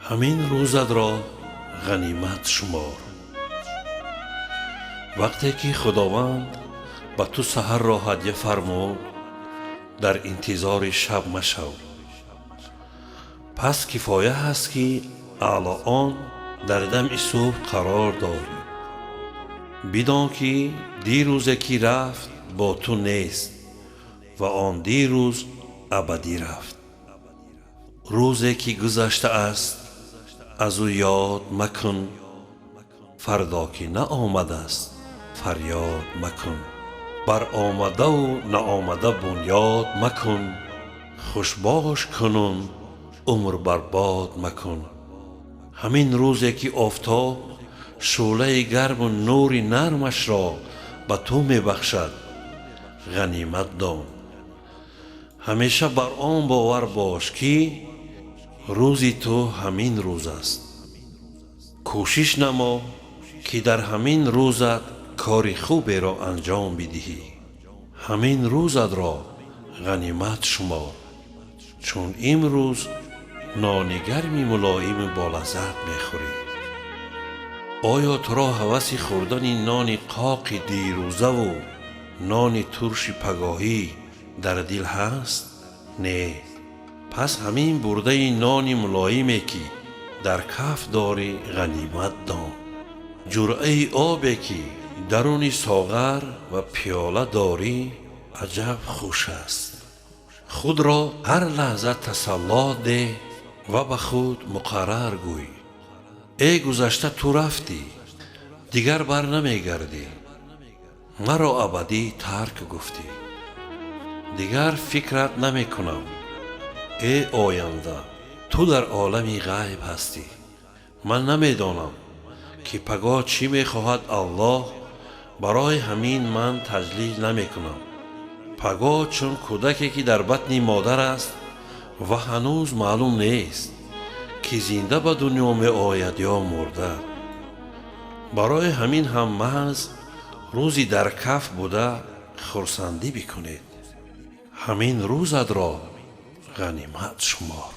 همین روزت را غنیمت شمار. وقتی که خداوند به تو سحر را هدیه فرمود، در انتظار شب مشو. پس کفایه است که اعلی آن در دم صبح قرار داری. بدان که دیروزی که رفت با تو نیست و آن دیروز ابدی رفت. روزی که گذشته است از او یاد مکن، فردا که نه آمده است فریاد مکن. بر آمده و نه آمده بنیاد مکن، خوش باش کنون عمر برباد مکن. همین روزی که آفتاب شعله گرم و نور نرمش را به تو می بخشد، غنیمت دان. همیشه بر آن باور باش که روزی تو همین روز است. کوشش نما که در همین روزت کار خوبی را انجام بدهی. همین روزت را غنیمت شمار، چون امروز نان گرمی ملایم با لذت میخوری. آیا تو را هوس خوردن نان قاق دیروزه و نان ترش پگاهی در دل هست؟ نه. پس همین برده نان ملایمی که در کف داری غنیمت دان. جرعه آبی که درون ساغر و پیاله داری عجب خوش است. خود را هر لحظه تسلی ده و به خود مقرر گوی: ای گذشته تو رفتی، دیگر بر نمی گردی. مرا ابدی ترک گفتی، دیگر فکرت نمی کنم. ای آینده، تو در عالمی غیب هستی. من نمی دانم که پگاه چی می خواهد الله، برای همین من تجلیل نمی کنم. پگاه چون کودکی که در بطن مادر است و هنوز معلوم نیست که زنده به دنیا می آید یا مرده. برای همین هم محض روزی در کف بوده خرسندی بکنید. همین روزت را غنیمت شمار.